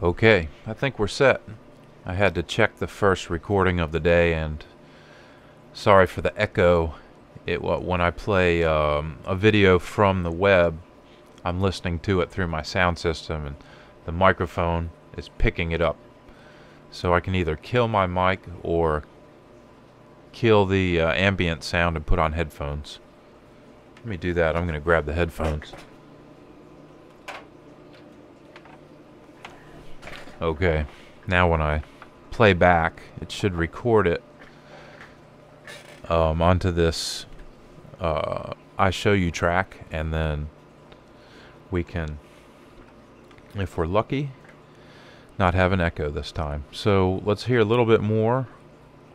Okay, I think we're set. I had to check the first recording of the day, and sorry for the echo. When I play a video from the web, I'm listening to it through my sound system, and the microphone is picking it up. So I can either kill my mic or kill the ambient sound and put on headphones. Let me do that. I'm going to grab the headphones. Okay, now when I play back, it should record it onto this I show you track, and then we can, if we're lucky, not have an echo this time. So let's hear a little bit more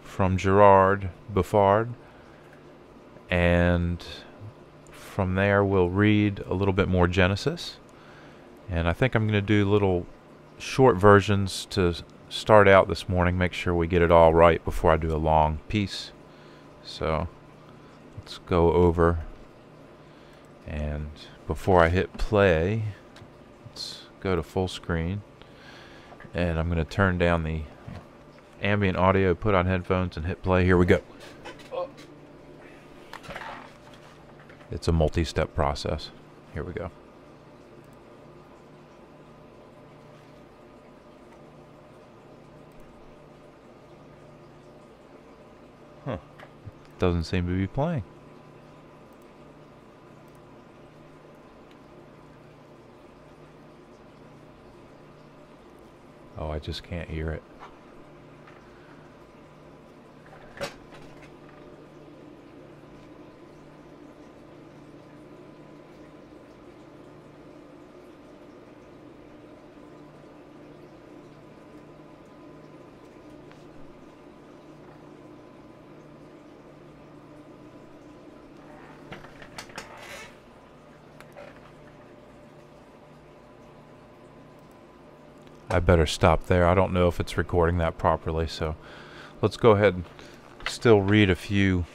from Gerard Buffard, and from there we'll read a little bit more Genesis, and I think I'm going to do little short versions to start out this morning, make sure we get it all right before I do a long piece. So let's go over, and before I hit play, let's go to full screen, and I'm going to turn down the ambient audio, put on headphones, and hit play. Here we go. It's a multi-step process. Here we go. Huh. Doesn't seem to be playing. Oh, I just can't hear it. I better stop there. I don't know if it's recording that properly, so let's go ahead and still read a few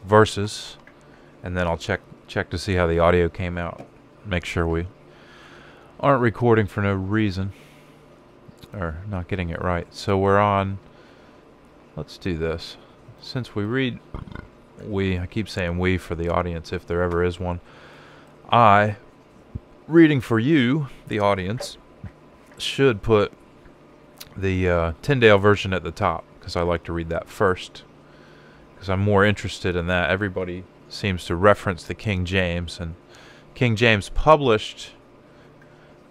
verses, and then I'll check to see how the audio came out. Make sure we aren't recording for no reason or not getting it right. So we're on, let's do this. Since we read, I keep saying we for the audience if there ever is one. Reading for you, the audience, should put the Tyndale version at the top, because I like to read that first, because I'm more interested in that. Everybody seems to reference the King James, and King James published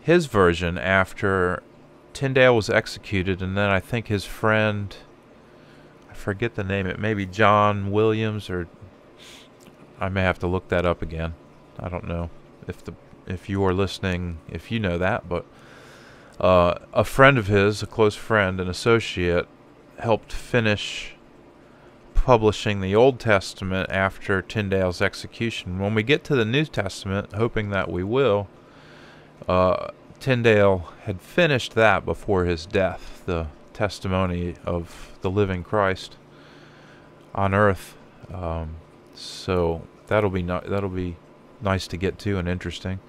his version after Tyndale was executed, and then I think his friend, I forget the name, it may be John Williams, or I may have to look that up again. I don't know if you are listening, if you know that, but a friend of his, a close friend, an associate, helped finish publishing the Old Testament after Tyndale's execution. When we get to the New Testament, hoping that we will, Tyndale had finished that before his death, the testimony of the living Christ on earth. So that'll be nice to get to and interesting.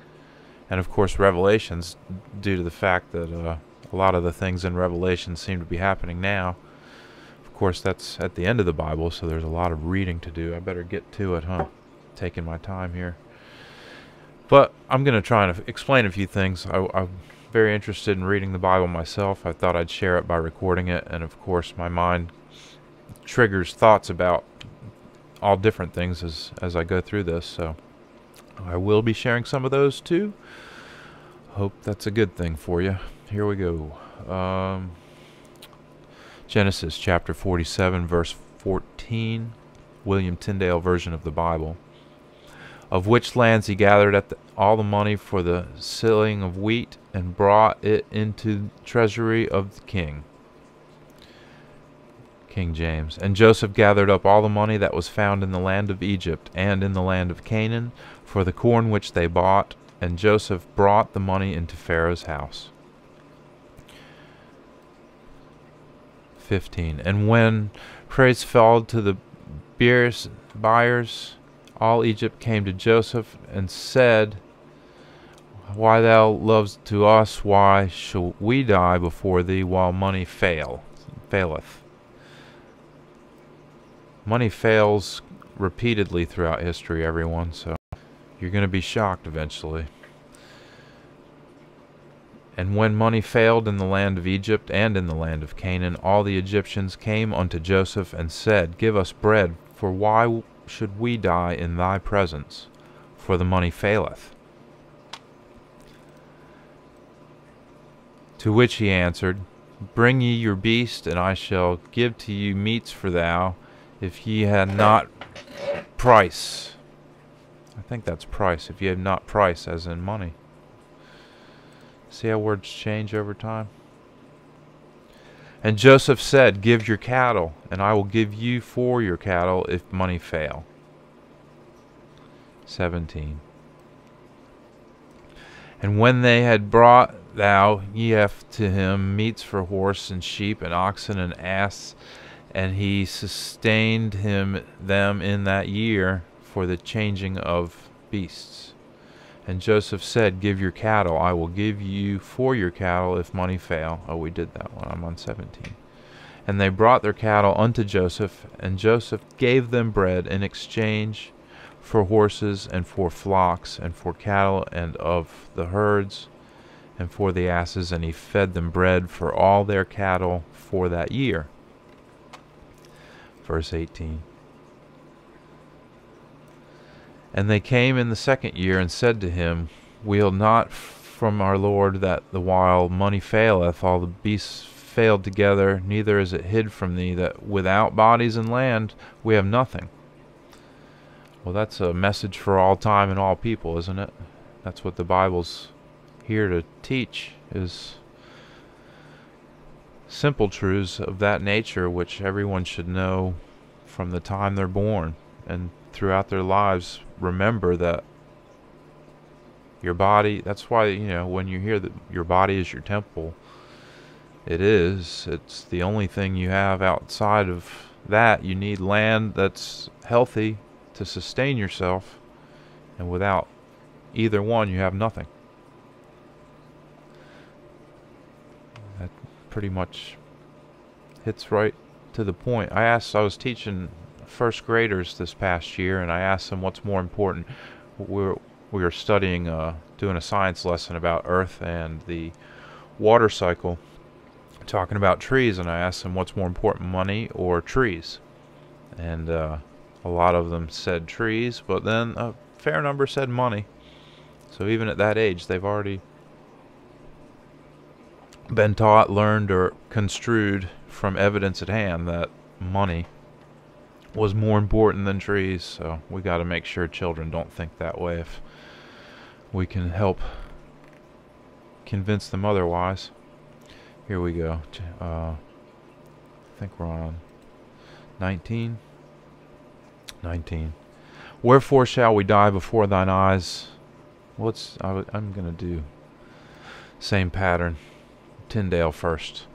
And of course Revelations, due to the fact that a lot of the things in Revelation seem to be happening now. Of course that's at the end of the Bible, so there's a lot of reading to do. I better get to it, huh? Taking my time here. But I'm going to try and explain a few things. I'm very interested in reading the Bible myself. I thought I'd share it by recording it, and of course my mind triggers thoughts about all different things as I go through this, so I will be sharing some of those too. Hope that's a good thing for you. Here we go. Genesis chapter 47, verse 14, William Tyndale version of the Bible. Of which lands he gathered all the money for the silling of wheat, and brought it into the treasury of the king. King James. And Joseph gathered up all the money that was found in the land of Egypt and in the land of Canaan for the corn which they bought, and Joseph brought the money into Pharaoh's house. 15. And when praise fell to the buyers, all Egypt came to Joseph and said, Why thou lovest to us, why shall we die before thee while money faileth? Money fails repeatedly throughout history, everyone, so you're going to be shocked eventually. And when money failed in the land of Egypt and in the land of Canaan, all the Egyptians came unto Joseph and said, Give us bread, for why should we die in thy presence? For the money faileth. To which he answered, Bring ye your beast, and I shall give to you meats for thou, if ye had not price. I think that's price, if ye have not price, as in money. See how words change over time? And Joseph said, Give your cattle, and I will give you for your cattle if money fail. 17. And when they had brought thou Yef to him meats for horse and sheep and oxen and ass, and he sustained them in that year for the changing of beasts. And Joseph said, Give your cattle, I will give you for your cattle if money fail. Oh, we did that one. I'm on 17. And they brought their cattle unto Joseph, and Joseph gave them bread in exchange for horses and for flocks and for cattle and of the herds and for the asses, and he fed them bread for all their cattle for that year. Verse 18. And they came in the second year and said to him, We'll not from our Lord that the while money faileth, all the beasts failed together, neither is it hid from thee that without bodies and land we have nothing. Well, that's a message for all time and all people, isn't it? That's what the Bible's here to teach, is simple truths of that nature which everyone should know from the time they're born, and throughout their lives remember that your body, that's why, you know, when you hear that your body is your temple, it's the only thing you have outside of that. You need land that's healthy to sustain yourself, and without either one you have nothing. That pretty much hits right to the point. I was teaching first graders this past year, and I asked them what's more important. We were studying, doing a science lesson about Earth and the water cycle, talking about trees, and I asked them what's more important, money or trees? And a lot of them said trees, but then a fair number said money. So even at that age, they've already been taught, learned, or construed from evidence at hand that money was more important than trees. So we got to make sure children don't think that way if we can help convince them otherwise. Here we go. I think we're on 19. 19. Wherefore shall we die before thine eyes? I'm going to do same pattern. Tyndale first.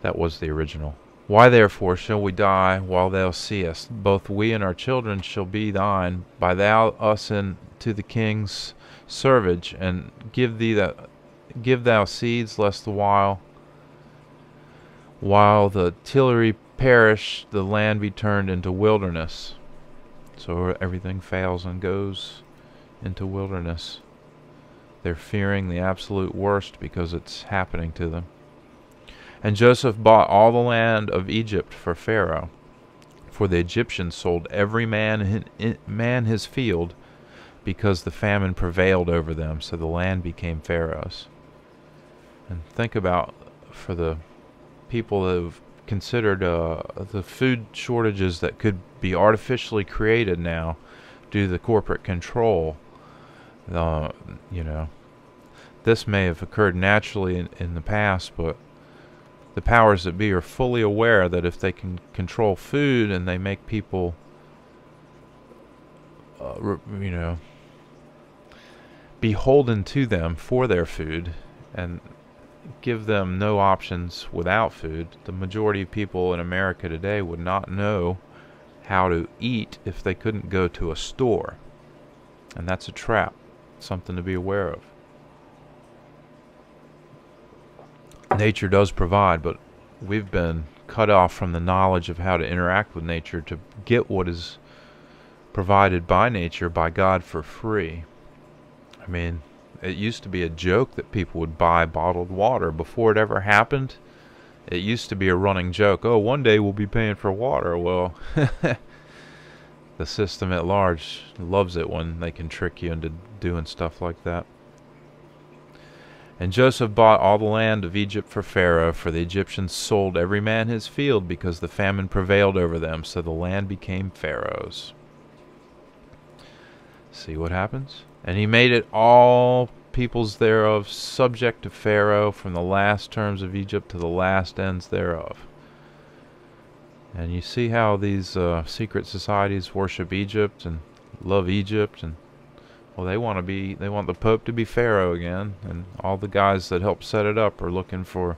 That was the original. Why therefore shall we die while thou seest? Both we and our children shall be thine, by thou us into the king's servage, and give thou seeds, lest the while the tillery perish, the land be turned into wilderness. So everything fails and goes into wilderness. They're fearing the absolute worst because it's happening to them. And Joseph bought all the land of Egypt for Pharaoh, for the Egyptians sold every man his field, because the famine prevailed over them, so the land became Pharaoh's. And think about, for the people that have considered the food shortages that could be artificially created now due to the corporate control. You know, this may have occurred naturally in the past, but the powers that be are fully aware that if they can control food and they make people, you know, beholden to them for their food and give them no options without food, the majority of people in America today would not know how to eat if they couldn't go to a store. And that's a trap, something to be aware of. nature does provide, but we've been cut off from the knowledge of how to interact with nature to get what is provided by nature, by God, for free. I mean, it used to be a joke that people would buy bottled water before it ever happened. It used to be a running joke. Oh, one day we'll be paying for water. Well, the system at large loves it when they can trick you into doing stuff like that. And Joseph bought all the land of Egypt for Pharaoh, for the Egyptians sold every man his field, because the famine prevailed over them, so the land became Pharaoh's. See what happens? And he made it all peoples thereof subject to Pharaoh, from the last terms of Egypt to the last ends thereof. And you see how these secret societies worship Egypt and love Egypt, and well, they want the Pope to be Pharaoh again, and all the guys that help set it up are looking for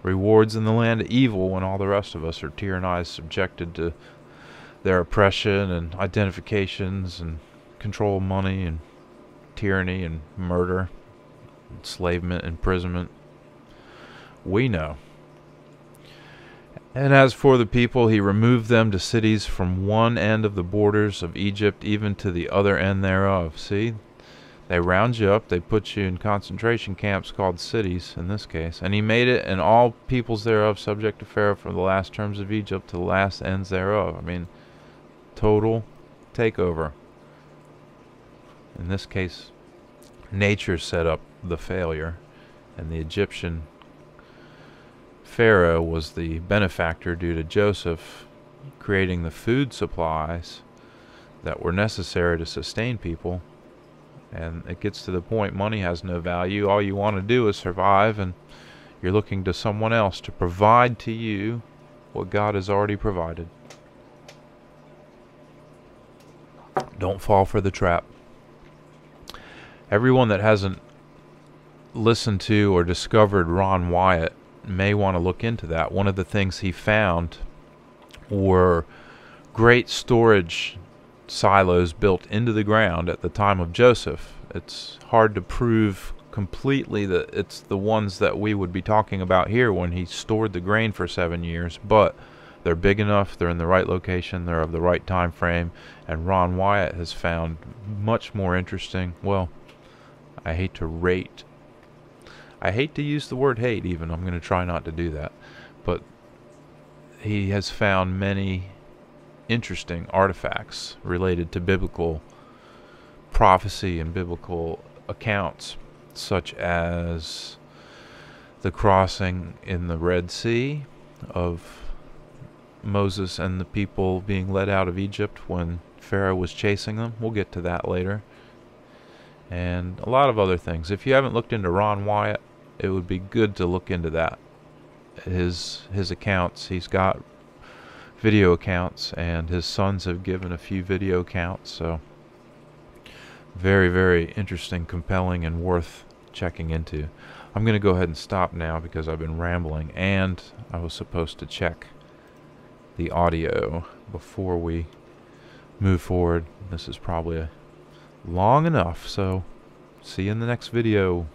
rewards in the land of evil, when all the rest of us are tyrannized, subjected to their oppression and identifications and control of money and tyranny and murder, enslavement, imprisonment. We know. And as for the people, he removed them to cities from one end of the borders of Egypt even to the other end thereof. See? They round you up, they put you in concentration camps called cities in this case. And he made it and all peoples thereof subject to Pharaoh, from the last terms of Egypt to the last ends thereof. I mean, total takeover. In this case, nature set up the failure, and the Egyptian Pharaoh was the benefactor due to Joseph creating the food supplies that were necessary to sustain people. And it gets to the point money has no value. All you want to do is survive, and you're looking to someone else to provide to you what God has already provided. Don't fall for the trap. Everyone that hasn't listened to or discovered Ron Wyatt may want to look into that. One of the things he found were great storage silos built into the ground at the time of Joseph. It's hard to prove completely that it's the ones that we would be talking about here when he stored the grain for 7 years, but they're big enough, they're in the right location, they're of the right time frame, and Ron Wyatt has found much more interesting, well, I hate to use the word hate even, I'm going to try not to do that, but he has found many interesting artifacts related to biblical prophecy and biblical accounts, such as the crossing in the Red Sea of Moses and the people being led out of Egypt when Pharaoh was chasing them. We'll get to that later. And a lot of other things. If you haven't looked into Ron Wyatt, it would be good to look into that. His accounts, he's got video accounts, and his sons have given a few video accounts, so very, very interesting, compelling, and worth checking into. I'm going to go ahead and stop now because I've been rambling, and I was supposed to check the audio before we move forward. This is probably long enough, so see you in the next video.